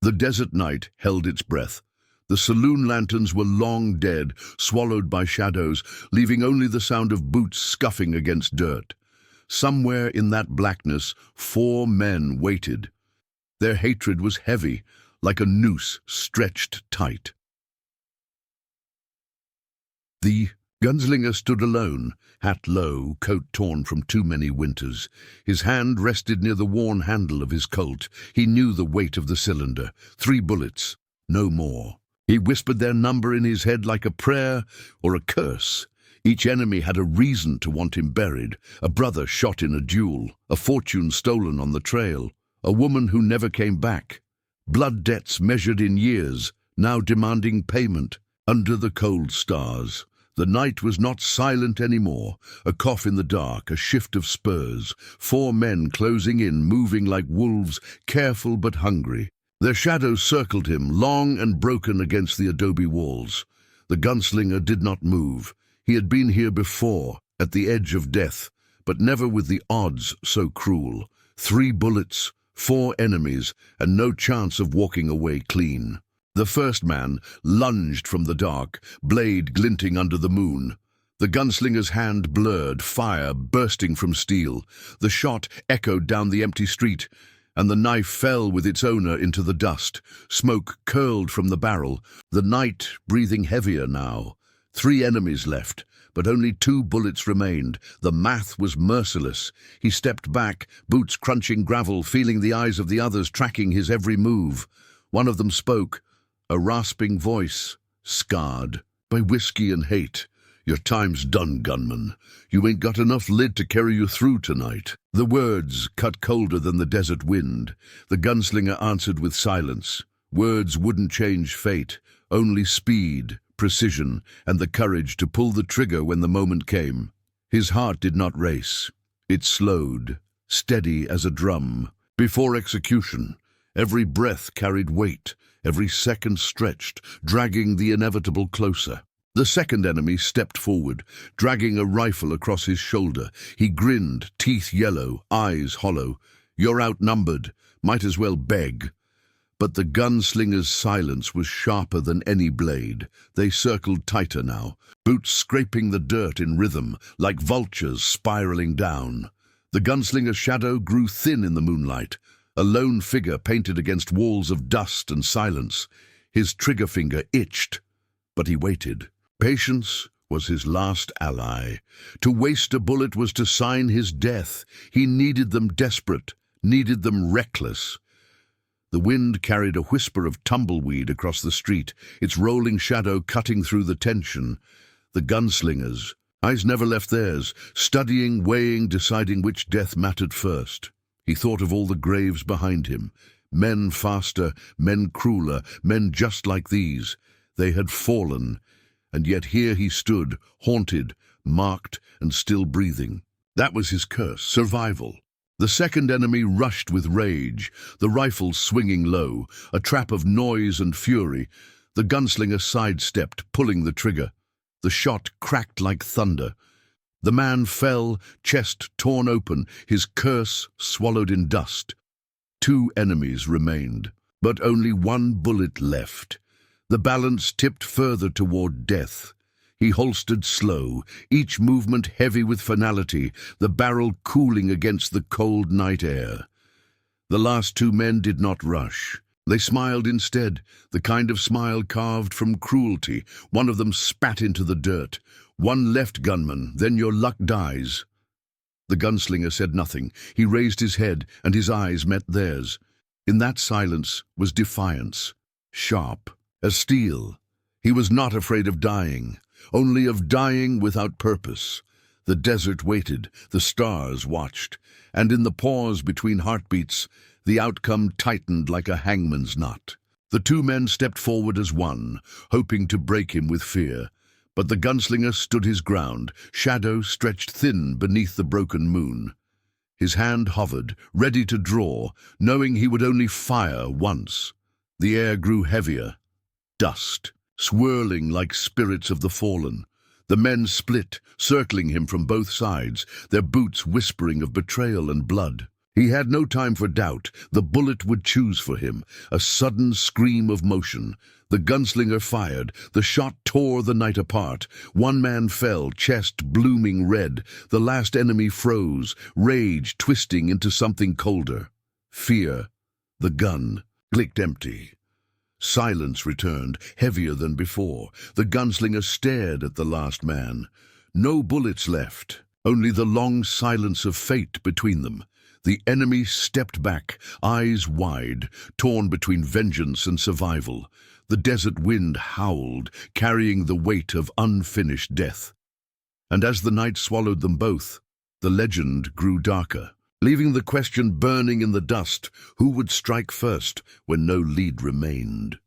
The desert night held its breath. The saloon lanterns were long dead, swallowed by shadows, leaving only the sound of boots scuffing against dirt. Somewhere in that blackness, 4 men waited. Their hatred was heavy, like a noose stretched tight. The gunslinger stood alone, hat low, coat torn from too many winters. His hand rested near the worn handle of his Colt. He knew the weight of the cylinder. 3 bullets, no more. He whispered their number in his head like a prayer or a curse. Each enemy had a reason to want him buried. A brother shot in a duel, a fortune stolen on the trail, a woman who never came back. Blood debts measured in years, now demanding payment. Under the cold stars, the night was not silent anymore. A cough in the dark, a shift of spurs. 4 men closing in, moving like wolves, careful but hungry. Their shadows circled him, long and broken against the adobe walls. The gunslinger did not move. He had been here before, at the edge of death, but never with the odds so cruel. 3 bullets, 4 enemies, and no chance of walking away clean. The first man lunged from the dark, blade glinting under the moon. The gunslinger's hand blurred, fire bursting from steel. The shot echoed down the empty street, and the knife fell with its owner into the dust. Smoke curled from the barrel, the night breathing heavier now. 3 enemies left, but only 2 bullets remained. The math was merciless. He stepped back, boots crunching gravel, feeling the eyes of the others tracking his every move. One of them spoke, a rasping voice, scarred by whiskey and hate. "Your time's done, gunman. You ain't got enough lid to carry you through tonight." The words cut colder than the desert wind. The gunslinger answered with silence. Words wouldn't change fate, only speed, precision, and the courage to pull the trigger when the moment came. His heart did not race. It slowed, steady as a drum. Before execution, every breath carried weight, every second stretched, dragging the inevitable closer. The second enemy stepped forward, dragging a rifle across his shoulder. He grinned, teeth yellow, eyes hollow. "You're outnumbered. Might as well beg." But the gunslinger's silence was sharper than any blade. They circled tighter now, boots scraping the dirt in rhythm, like vultures spiraling down. The gunslinger's shadow grew thin in the moonlight, a lone figure painted against walls of dust and silence. His trigger finger itched, but he waited. Patience was his last ally. To waste a bullet was to sign his death. He needed them desperate, needed them reckless. The wind carried a whisper of tumbleweed across the street, its rolling shadow cutting through the tension. The gunslingers' eyes never left theirs, studying, weighing, deciding which death mattered first. He thought of all the graves behind him. Men faster, men crueler, men just like these. They had fallen, and yet here he stood, haunted, marked, and still breathing. That was his curse, survival. The second enemy rushed with rage, the rifle swinging low, a trap of noise and fury. The gunslinger sidestepped, pulling the trigger. The shot cracked like thunder. The man fell, chest torn open, his curse swallowed in dust. 2 enemies remained, but only 1 bullet left. The balance tipped further toward death. He holstered slow, each movement heavy with finality, the barrel cooling against the cold night air. The last 2 men did not rush. They smiled instead, the kind of smile carved from cruelty. One of them spat into the dirt. "One left, gunman, then your luck dies." The gunslinger said nothing. He raised his head, and his eyes met theirs. In that silence was defiance, sharp as steel. He was not afraid of dying, only of dying without purpose. The desert waited, the stars watched, and in the pause between heartbeats, the outcome tightened like a hangman's knot. The 2 men stepped forward as one, hoping to break him with fear. But the gunslinger stood his ground, shadow stretched thin beneath the broken moon. His hand hovered, ready to draw, knowing he would only fire once. The air grew heavier, dust, swirling like spirits of the fallen. The men split, circling him from both sides, their boots whispering of betrayal and blood. He had no time for doubt. The bullet would choose for him. A sudden scream of motion. The gunslinger fired. The shot tore the night apart. One man fell, chest blooming red. The last enemy froze, rage twisting into something colder. Fear. The gun clicked empty. Silence returned, heavier than before. The gunslinger stared at the last man. No bullets left, only the long silence of fate between them. The enemy stepped back, eyes wide, torn between vengeance and survival. The desert wind howled, carrying the weight of unfinished death. And as the night swallowed them both, the legend grew darker, leaving the question burning in the dust: who would strike first when no lead remained?